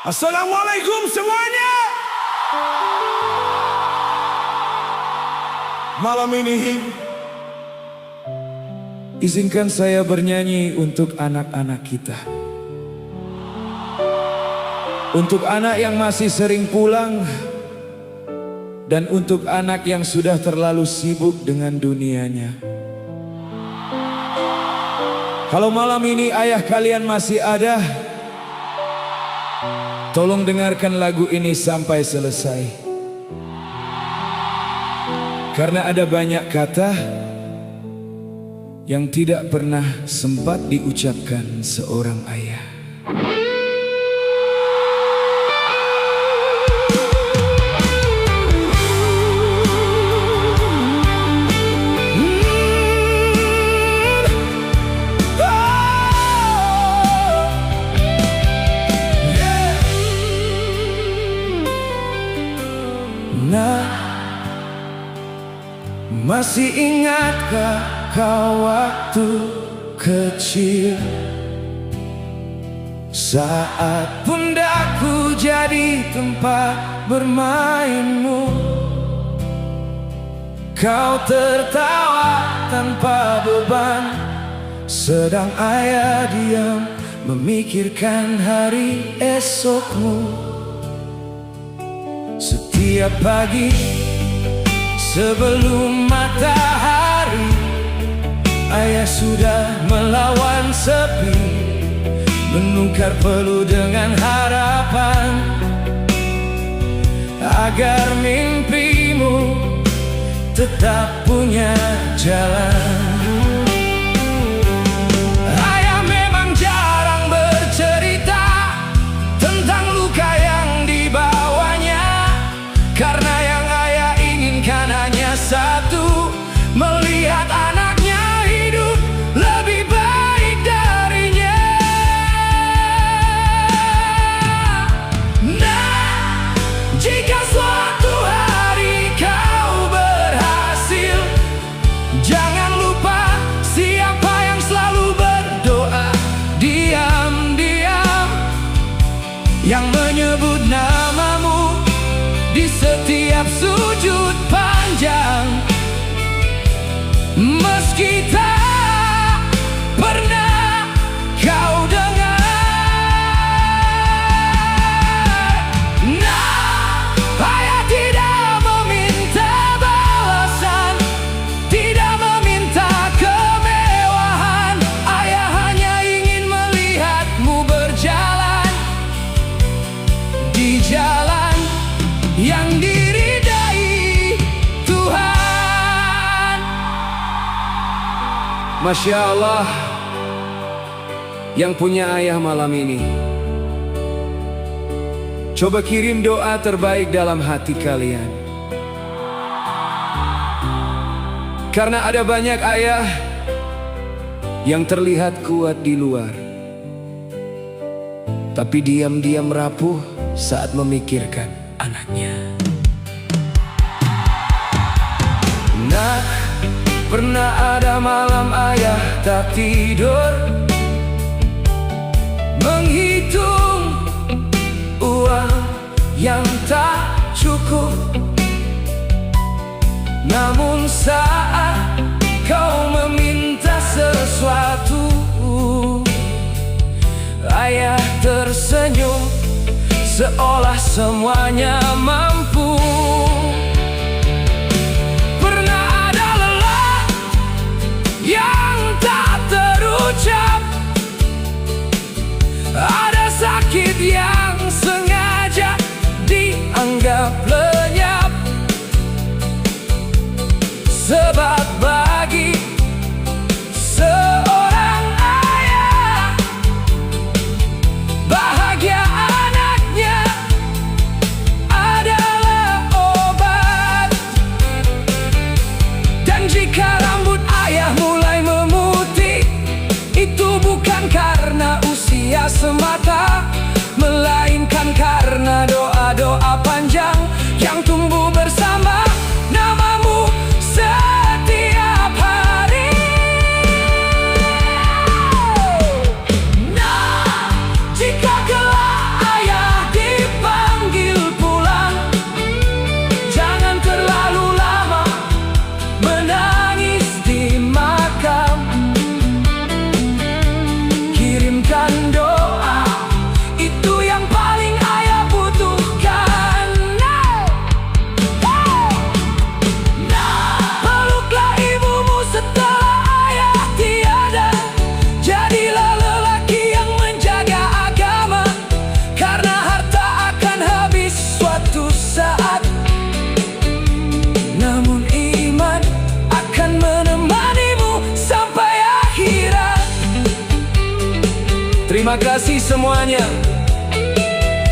Assalamualaikum semuanya. Malam ini izinkan saya bernyanyi untuk anak-anak kita. Untuk anak yang masih sering pulang, dan untuk anak yang sudah terlalu sibuk dengan dunianya. Kalau malam ini ayah kalian masih ada, tolong dengarkan lagu ini sampai selesai. Karena ada banyak kata yang tidak pernah sempat diucapkan seorang ayah. Nah, masih ingatkah kau waktu kecil, saat pundakku jadi tempat bermainmu? Kau tertawa tanpa beban, sedang ayah diam memikirkan hari esokmu. Setiap pagi sebelum matahari, ayah sudah melawan sepi, menukar peluh dengan harapan, agar mimpimu tetap punya jalan. Ayah memang jarang bercerita tentang luka yang dibawanya, karena yang ayah inginkan hanya satu, melihat anaknya hidup lebih baik darinya. Nah, jika suatu hari kau berhasil, jangan lupa siapa yang selalu berdoa diam-diam, yang menyebut namamu di setiap sujud panjang, meski tak pernah kau dengar. Nah, ayah tidak meminta balasan, tidak meminta kemewahan. Ayah hanya ingin melihatmu berjalan di jalan yang diridai Tuhan. Masya Allah, yang punya ayah malam ini, coba kirim doa terbaik dalam hati kalian. Karena ada banyak ayah yang terlihat kuat di luar, tapi diam-diam rapuh saat memikirkan anaknya. Nah, pernah ada malam ayah tak tidur, menghitung uang yang tak cukup. Namun saat kau meminta sesuatu, ayah tersenyum seolah semuanya mampu. Pernah ada lelah yang tak terucap, ada sakit yang sengaja dianggap lenyap, sebab bagi seorang ayah, bahagia anaknya adalah obat. Dan jika rambut ayah mulai memutih, itu bukan karena usia semata, melainkan karena doa-doa panjang yang tumbuh bersama namamu setiap hari. Nah, jika kelak ayah Terima kasih semuanya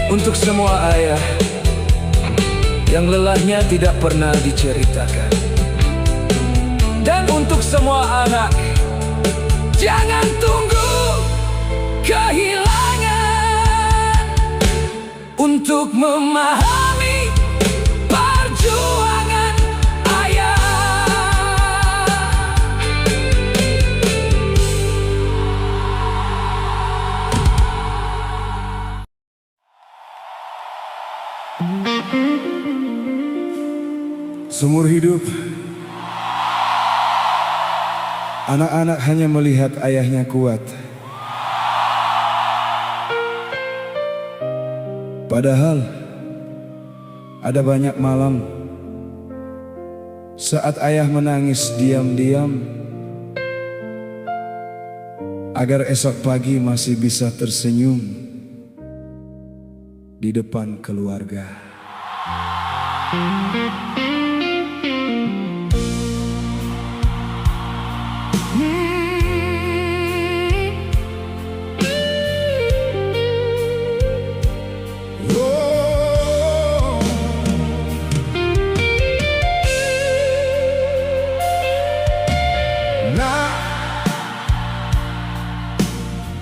untuk semua ayah yang lelahnya tidak pernah diceritakan. Dan untuk semua anak, jangan tunggu kehilangan untuk memahami perjuangan ayah. Seumur hidup, anak-anak hanya melihat ayahnya kuat. Padahal ada banyak malam saat ayah menangis diam-diam agar esok pagi masih bisa tersenyum di depan keluarga.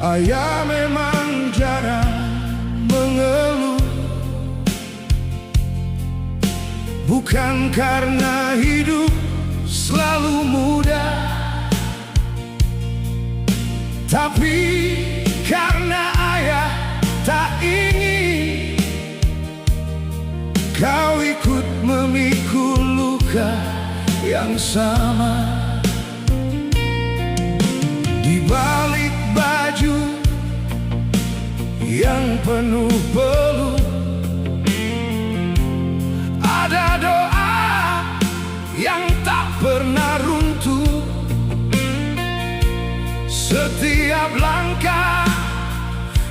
Ayah memang jarang mengeluh, bukan karena hidup selalu mudah, tapi karena ayah tak ingin kau ikut memikul luka yang sama. Di balik baju yang penuh peluh, ada doa yang tak pernah runtuh. Setiap langkah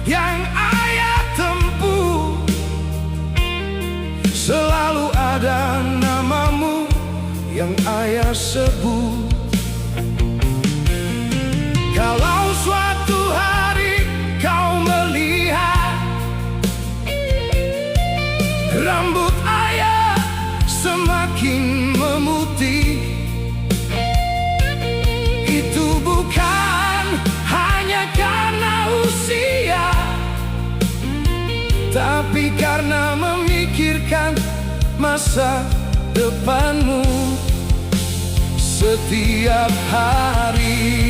yang ayah tempuh, selalu ada namamu yang ayah sebut. Kalau suatu hari kau melihat rambut ayah semakin memutih, itu bukan hanya karena usia, tapi karena memikirkan masa depanmu setiap hari.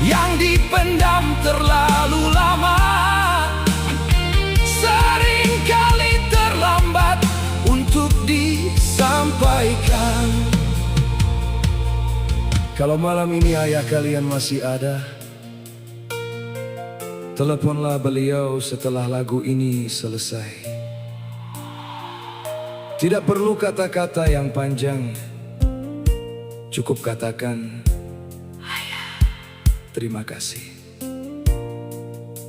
Yang dipendam terlalu lama seringkali terlambat untuk disampaikan. Kalau malam ini ayah kalian masih ada, teleponlah beliau setelah lagu ini selesai. Tidak perlu kata-kata yang panjang, cukup katakan terima kasih.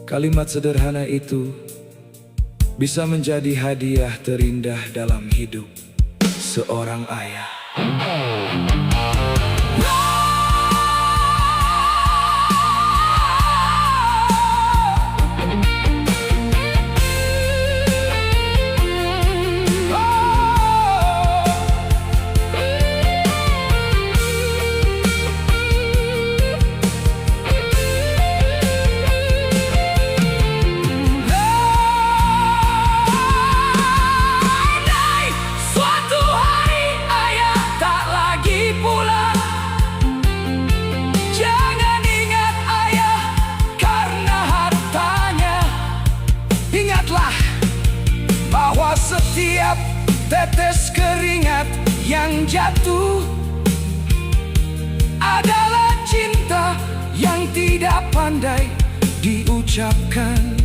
Kalimat sederhana itu bisa menjadi hadiah terindah dalam hidup seorang ayah. setiap tetes keringat yang jatuh adalah cinta yang tidak pandai diucapkan.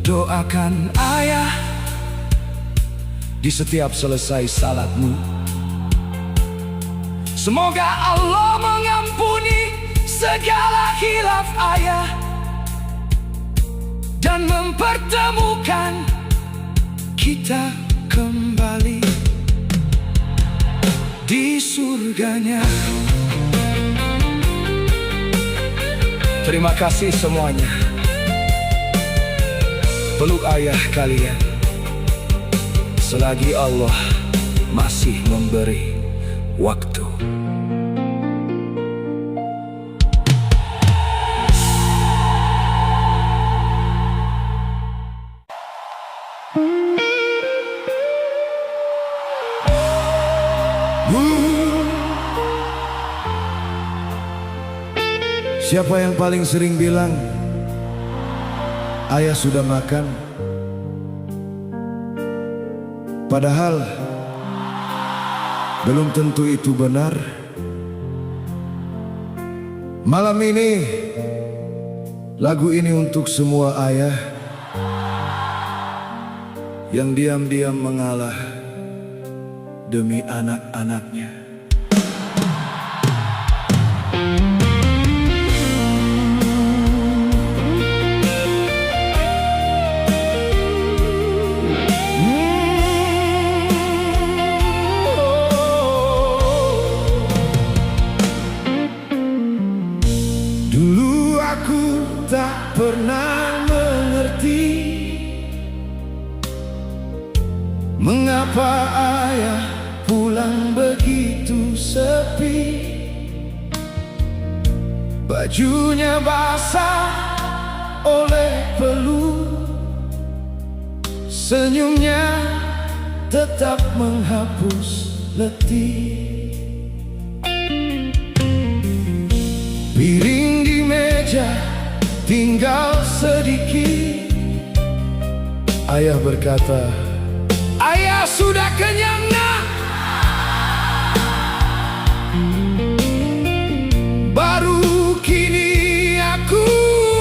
Doakan ayah di setiap selesai salatmu. Semoga Allah mengampuni segala khilaf ayah dan mempertemukan kita kembali di surganya. Terima kasih semuanya. Peluk ayah kalian selagi Allah masih memberi waktu. Siapa yang paling sering bilang ayah sudah makan? Padahal belum tentu itu benar. Malam ini lagu ini untuk semua ayah yang diam-diam mengalah demi anak-anaknya. Dulu aku tak pernah mengerti mengapa ayah pulang begitu sepi. Bajunya basah oleh peluh, senyumnya tetap menghapus letih. Piring di meja tinggal sedikit. Ayah berkata, ayah sudah kenyang nak. Baru kini aku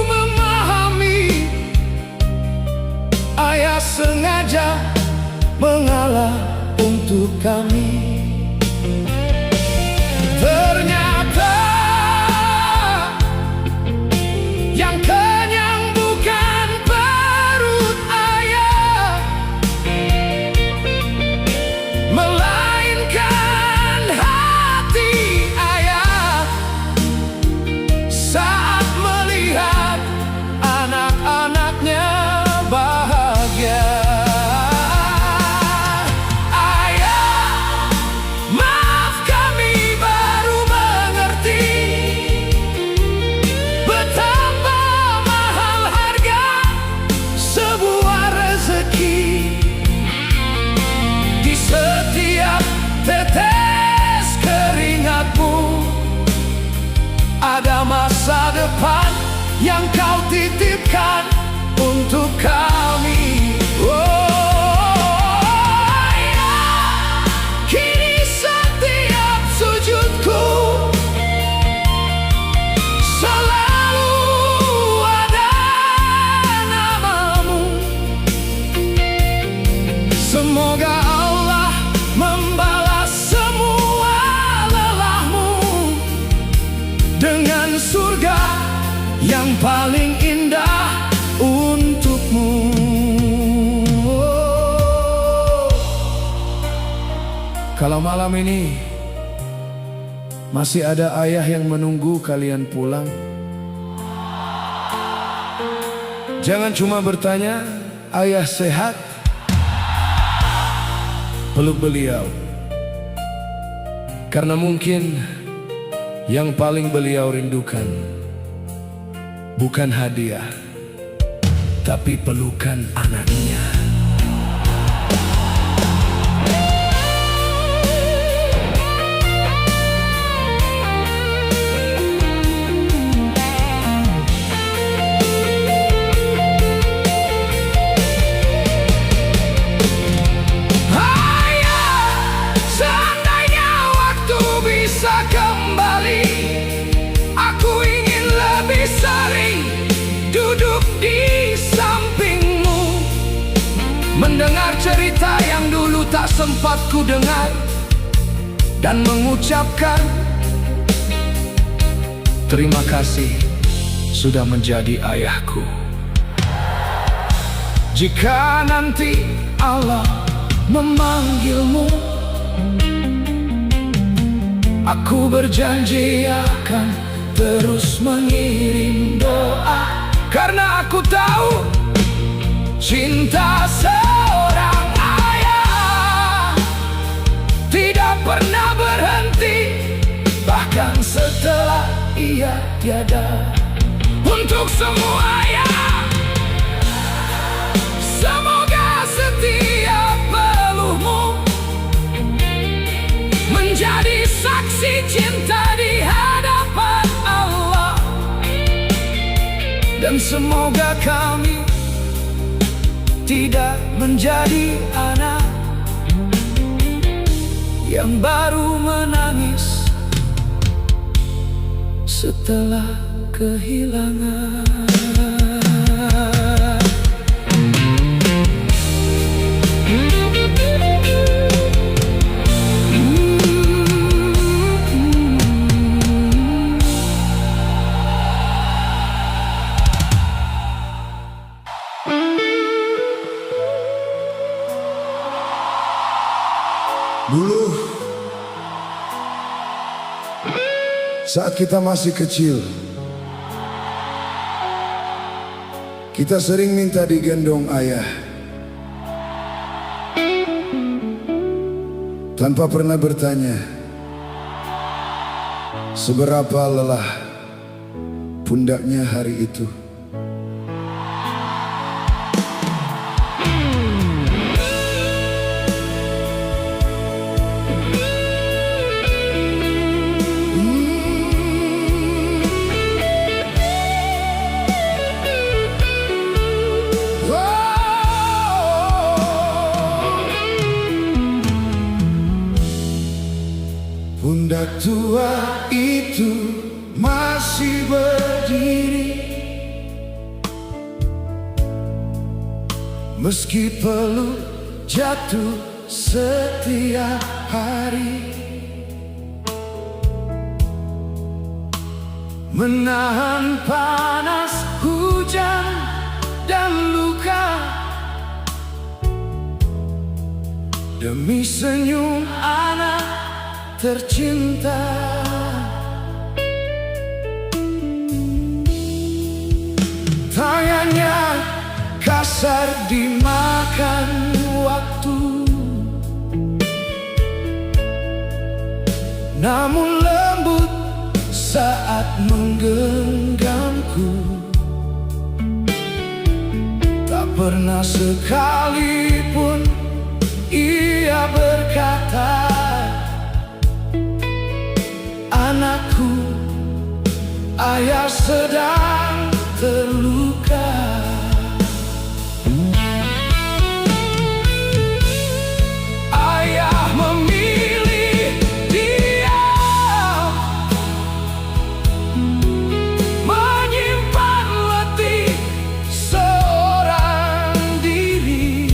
memahami, ayah sengaja mengalah untuk kami. Ternyata yang kenyang bukan perut ayah, melainkan hati ayah saat melihat anak-anaknya bahagia. Ayah, maaf kami baru mengerti betapa mahal harga sebuah rezeki. Di setiap tetes keringatmu ada masa depan yang kau titipkan untuk kami. Ayah, kini setiap sujudku selalu ada namamu. Semoga Allah membalas semua lelahmu dengan surga yang paling indah untukmu. Kalau malam ini masih ada ayah yang menunggu kalian pulang, jangan cuma bertanya, ayah sehat? Peluk beliau, karena mungkin yang paling beliau rindukan bukan hadiah, tapi pelukan anaknya. di sampingmu, mendengar cerita yang dulu tak sempat ku dengar, dan mengucapkan terima kasih sudah menjadi ayahku. Jika nanti Allah memanggilmu, aku berjanji akan terus mengirim doa, karena aku tahu cinta seorang ayah tidak pernah berhenti, bahkan setelah ia tiada. Untuk semua ayah, semoga setiap peluhmu menjadi saksi cinta di hadapan Allah. Dan semoga kami tidak menjadi anak yang baru menangis setelah kehilangan. Dulu, saat kita masih kecil, kita sering minta digendong ayah, tanpa pernah bertanya seberapa lelah pundaknya hari itu. Pundak tua itu masih berdiri, meski peluk jatuh setiap hari, menahan panas hujan dan luka, demi senyum anak tercinta. Tangannya kasar dimakan waktu, namun lembut saat menggenggamku. Tak pernah sekalipun ia berkata, "Anakku, ayah sedang terluka." Ayah memilih diam, menyimpan letih seorang diri,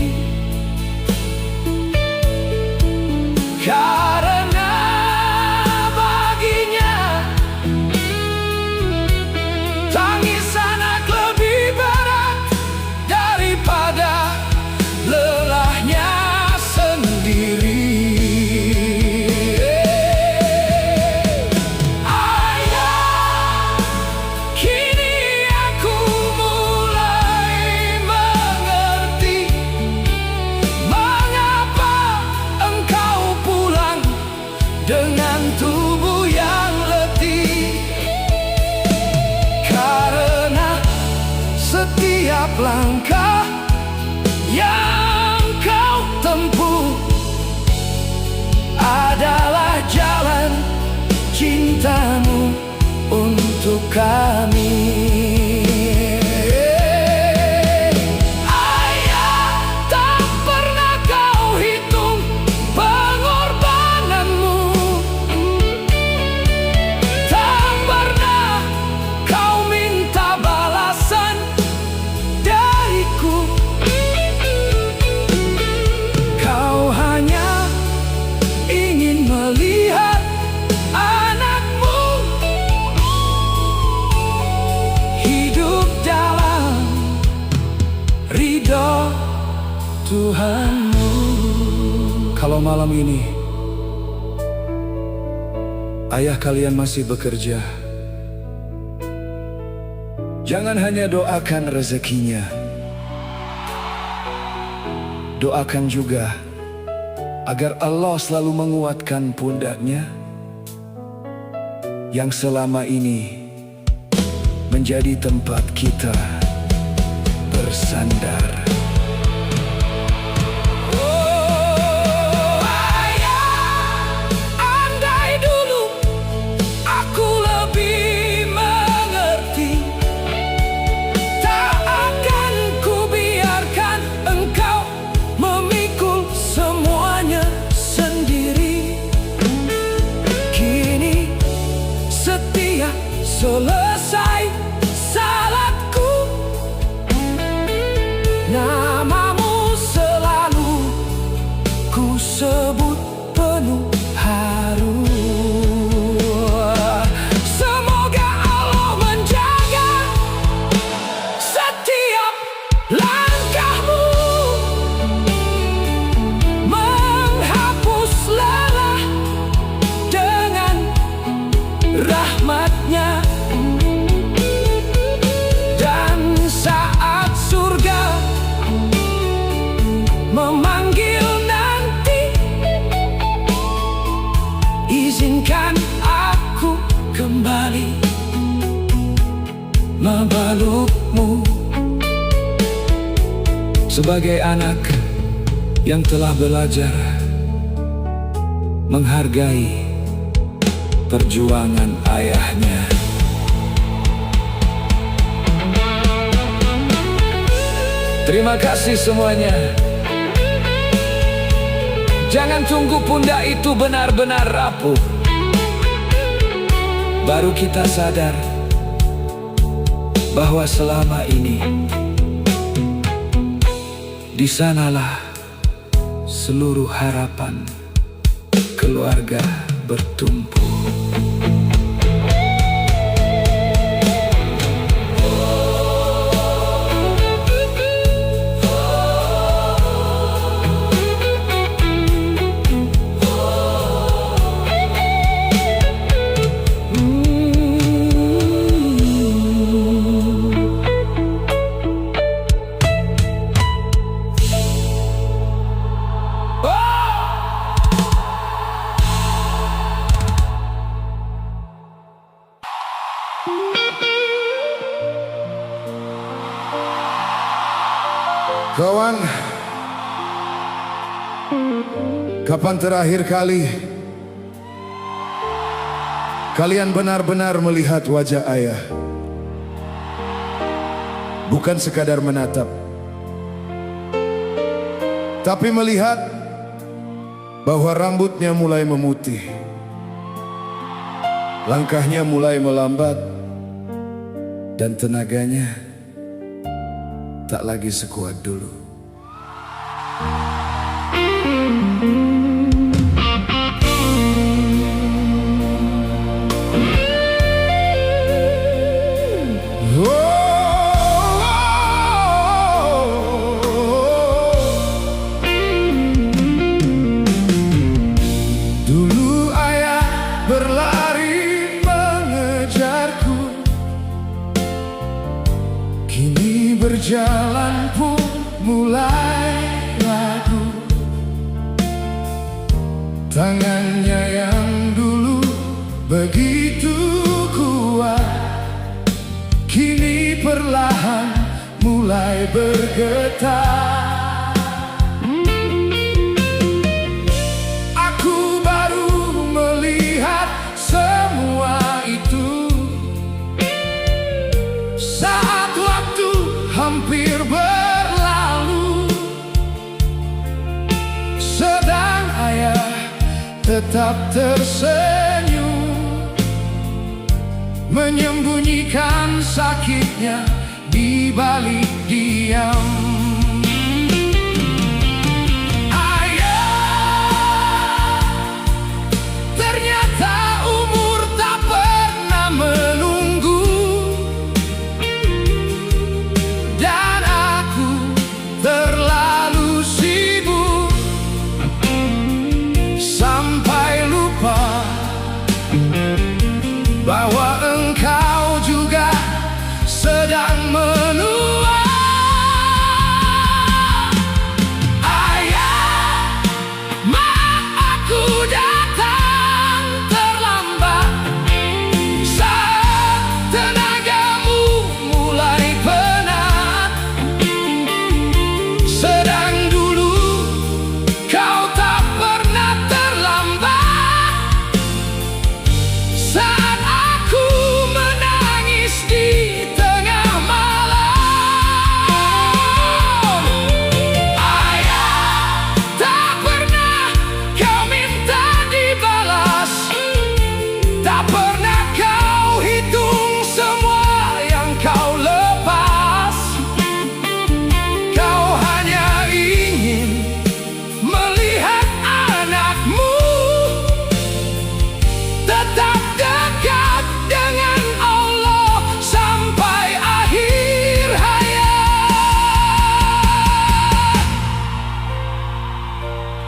karena baginya tangis anak lebih berat daripada lelahnya sendiri. Ayah, kini aku mulai mengerti mengapa engkau pulang dengan tubuh yang letih, karena setiap langkah yang kau tempuh adalah jalan cintamu untuk kami. Ayah, tak pernah kau hitung pengorbananmu, tak pernah kau minta balasan Tuhanmu. Kalau malam ini ayah kalian masih bekerja, jangan hanya doakan rezekinya, doakan juga agar Allah selalu menguatkan pundaknya yang selama ini menjadi tempat kita bersandar. Selesai salatku, namamu selalu ku sebut penuh haru. Semoga Allah menjaga setiap langkahmu, menghapus lelah dengan rahmat-Nya. Izinkan aku kembali memelukmu sebagai anak yang telah belajar menghargai perjuangan ayahnya. Terima kasih semuanya. Jangan tunggu pundak itu benar-benar rapuh, baru kita sadar bahwa selama ini di sanalah seluruh harapan keluarga bertumpu. Kawan, kapan terakhir kali kalian benar-benar melihat wajah ayah? Bukan sekadar menatap, tapi melihat bahwa rambutnya mulai memutih, langkahnya mulai melambat, dan tenaganya tak lagi sekuat dulu. Dulu ayah berlari mengejarku, kini berjalan pun mulai ragu. Tangannya yang dulu begitu kuat, kini perlahan mulai bergetar. Aku baru melihat semua itu saat waktu hampir berlalu, sedang ayah tetap tersenyum, menyembunyikan sakitnya di balik diam. Ayah, ternyata umur tak pernah menunggu, dan aku terlalu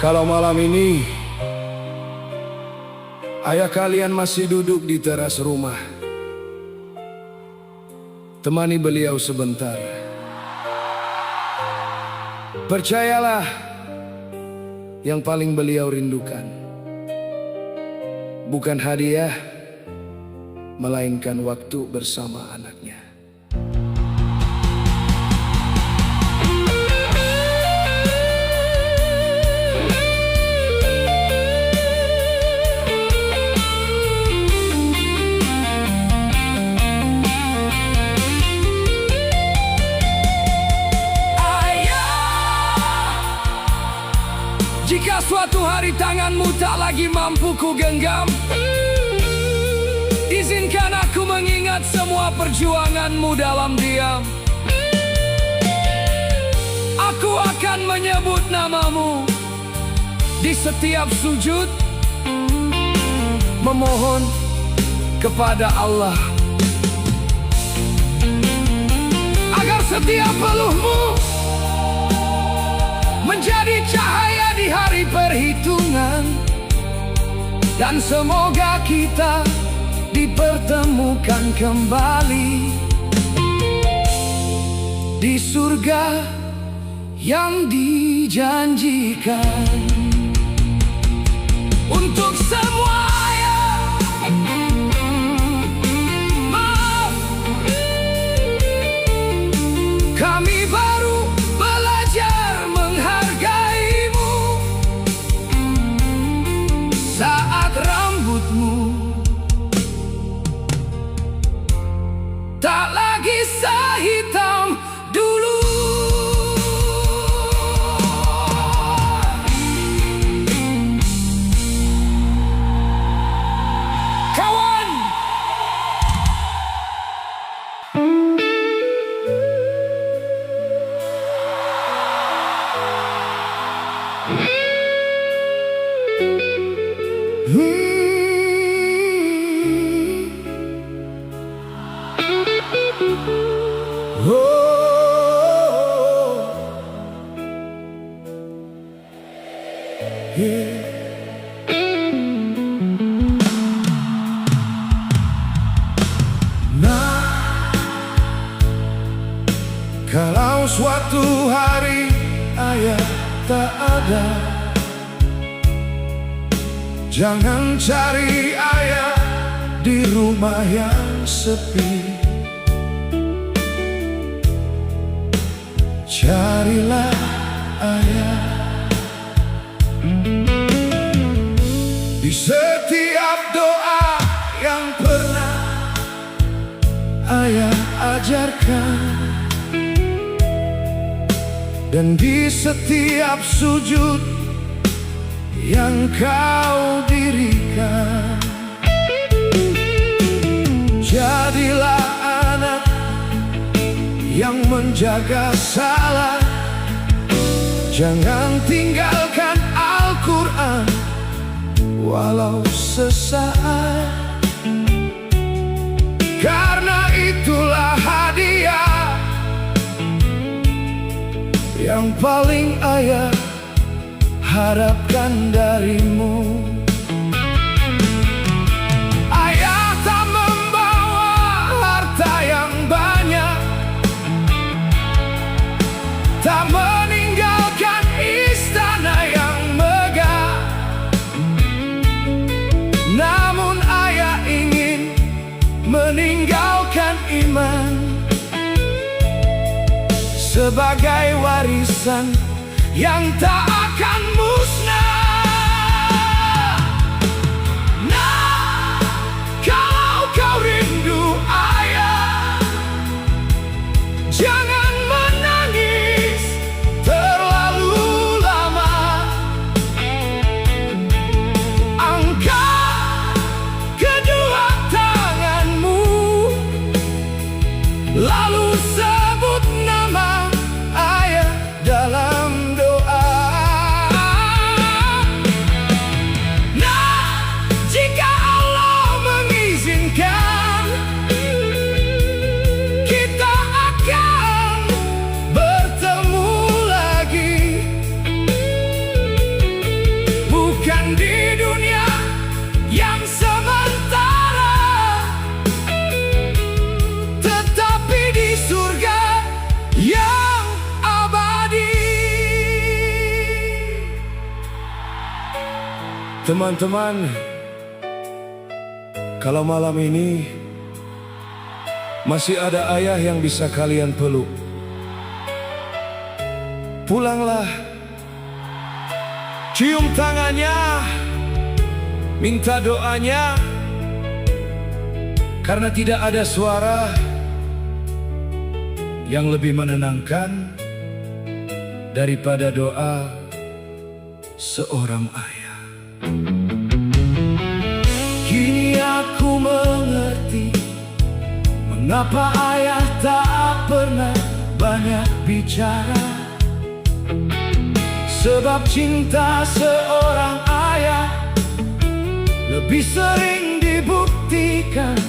Kalau malam ini ayah kalian masih duduk di teras rumah, temani beliau sebentar. Percayalah, yang paling beliau rindukan bukan hadiah, melainkan waktu bersama anaknya. Jika suatu hari tanganmu tak lagi mampu ku genggam, izinkan aku mengingat semua perjuanganmu dalam diam. Aku akan menyebut namamu di setiap sujud, memohon kepada Allah agar setiap peluhmu menjadi cahaya di hari perhitungan, dan semoga kita dipertemukan kembali di surga yang dijanjikan. Untuk semua maaf, kami baru belajar menghargaimu saat rambutmu tak lagi sehitam dulu. Kawan, kalau suatu hari ayah tak ada, jangan cari ayah di rumah yang sepi. Carilah ayah di setiap doa yang pernah ayah ajarkan, dan di setiap sujud yang kau dirikan. Jadilah anak yang menjaga salah, jangan tinggalkan Al-Quran walau sesaat, karena itulah hadiah yang paling ayah harapkan darimu. Ayah tak membawa harta yang banyak, tak meninggalkan istana yang megah, namun ayah ingin meninggalkan iman sebagai warisan yang tak akan musnah. Nah, kalau kau rindu ayah, jangan menangis terlalu lama. Angkat kedua tanganmu, lalu sebut nama ayah dalam doa. Teman-teman, kalau malam ini masih ada ayah yang bisa kalian peluk, pulanglah, cium tangannya, minta doanya, karena tidak ada suara yang lebih menenangkan daripada doa seorang ayah. Kini aku mengerti mengapa ayah tak pernah banyak bicara. Sebab cinta seorang ayah lebih sering dibuktikan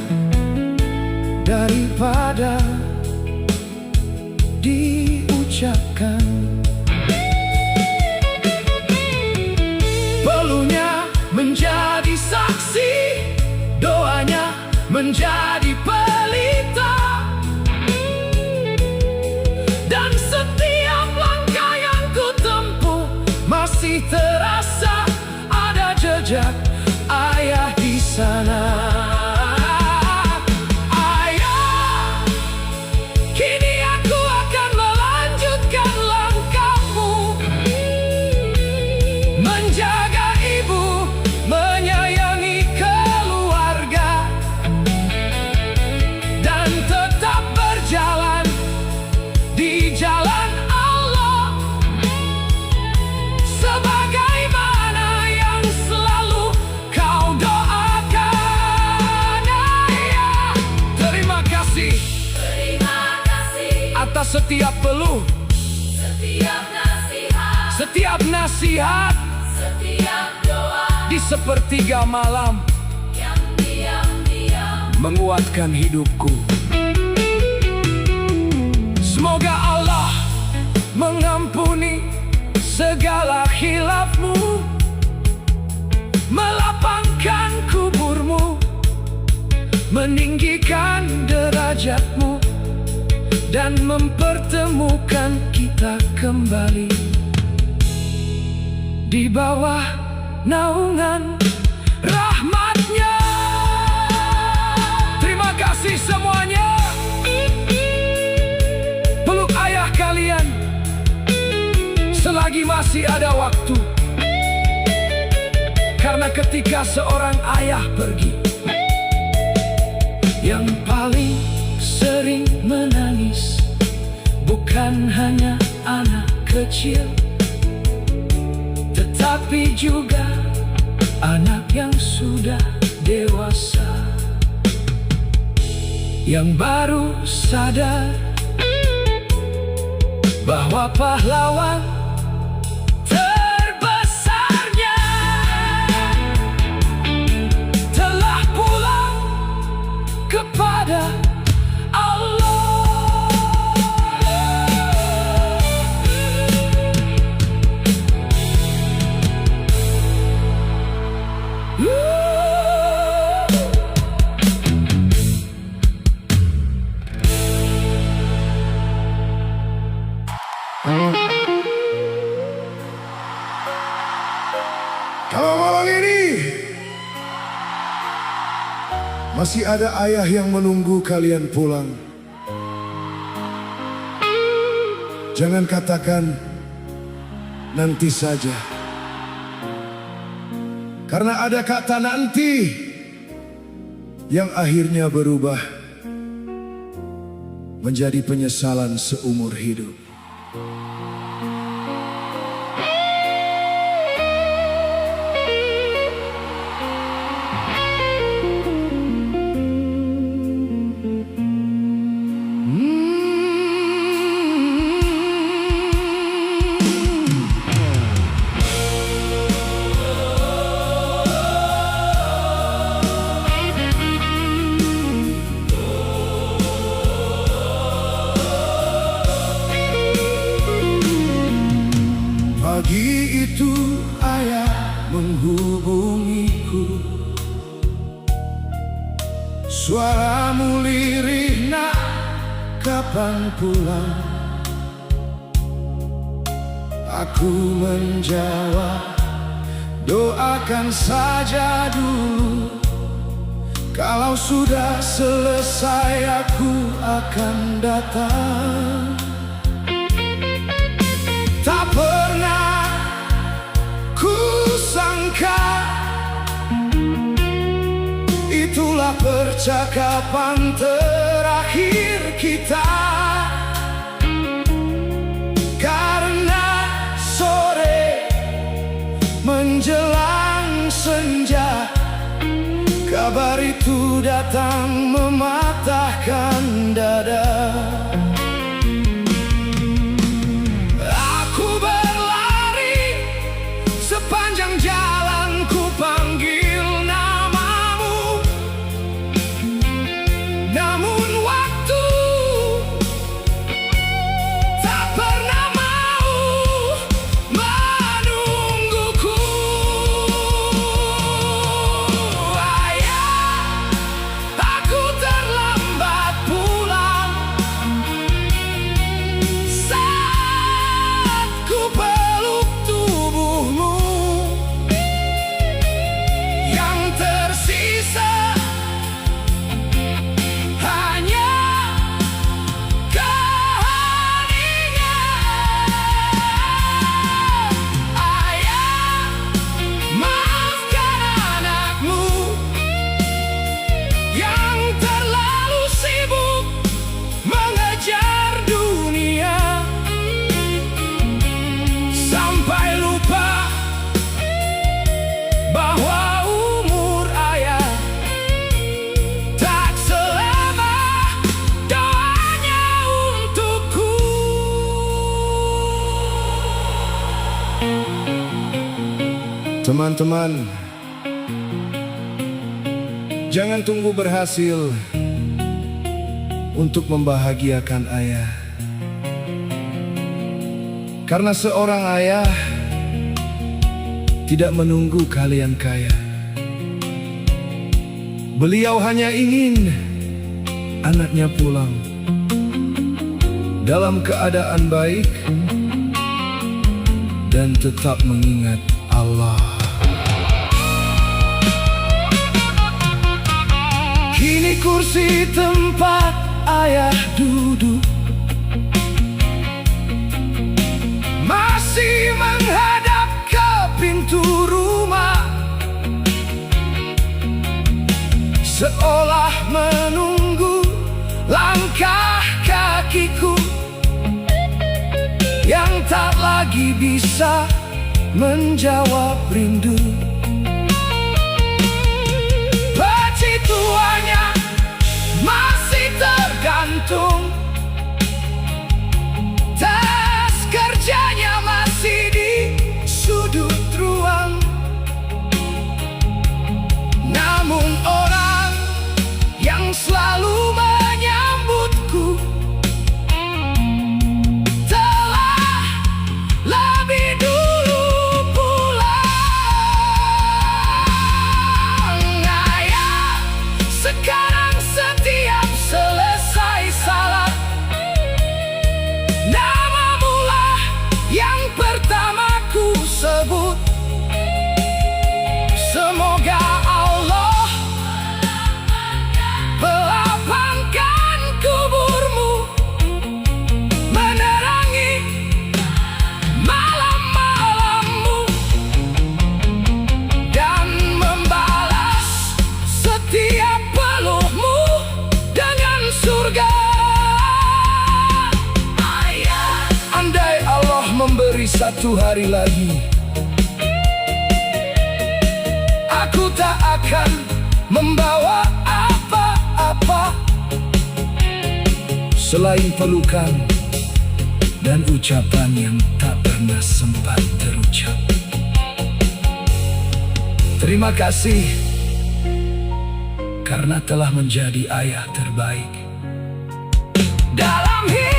daripada diucapkan. Pelunya menjadi saksi, doanya menjadi pelita, dan setiap langkah yang ku tempuh masih terasa ada jejak ayah di sana. Atas setiap peluh, setiap nasihat, setiap doa di sepertiga malam yang diam-diam menguatkan hidupku. Semoga Allah mengampuni segala khilafmu, melapangkan kuburmu, meninggikan derajatmu, dan mempertemukan kita kembali di bawah naungan rahmatnya. Terima kasih semuanya. Peluk ayah kalian selagi masih ada waktu, karena ketika seorang ayah pergi, yang paling sering menangis bukan hanya anak kecil, tetapi juga anak yang sudah dewasa, yang baru sadar bahwa pahlawan terbesarnya telah pulang kepada Kalau malam ini masih ada ayah yang menunggu kalian pulang, jangan katakan nanti saja, karena ada kata nanti yang akhirnya berubah menjadi penyesalan seumur hidup. Pagi itu ayah menghubungiku, suaramu lirih, nak, kapan pulang? Aku menjawab Doakan saja dulu, kalau sudah selesai aku akan datang. Tak pernah ku sangka itulah percakapan terakhir kita. Karena sore menjelang senja, kabar itu datang mematahkan dada. Aku berlari sepanjang jalan, ku panggil namamu. Namun waktu tak pernah mau menungguku. Ayah, aku terlambat pulang. Saat ku peluk tubuhmu, yang tersisa hanya keheningan. Ayah, maafkan anakmu yang terlalu sibuk mengejar dunia, sampai lupa bahwa umur ayah tak selama doanya untukku. Teman-teman, jangan tunggu berhasil untuk membahagiakan ayah. Karena seorang ayah tidak menunggu kalian kaya. Beliau hanya ingin anaknya pulang dalam keadaan baik dan tetap mengingat Allah. Kini kursi tempat ayah duduk masih menghadap ke pintu rumah, seolah menunggu langkah kakiku yang tak lagi bisa menjawab rindu. Peci tuanya masih tergantung, tas kerjanya masih di sudut ruang. Namun orang yang selalu menyambutku telah lebih dulu pulang. Ayah, sekarang setiap selesai salat, namamulah yang pertama ku sebut. Semoga Allah melapangkan kuburmu, menerangi malam-malammu, dan membalas setiap pelukmu dengan surga. Andai Allah memberi satu hari lagi, aku tak akan membawa apa-apa selain pelukan dan ucapan yang tak pernah sempat terucap. Terima kasih karena telah menjadi ayah terbaik dalam hidup.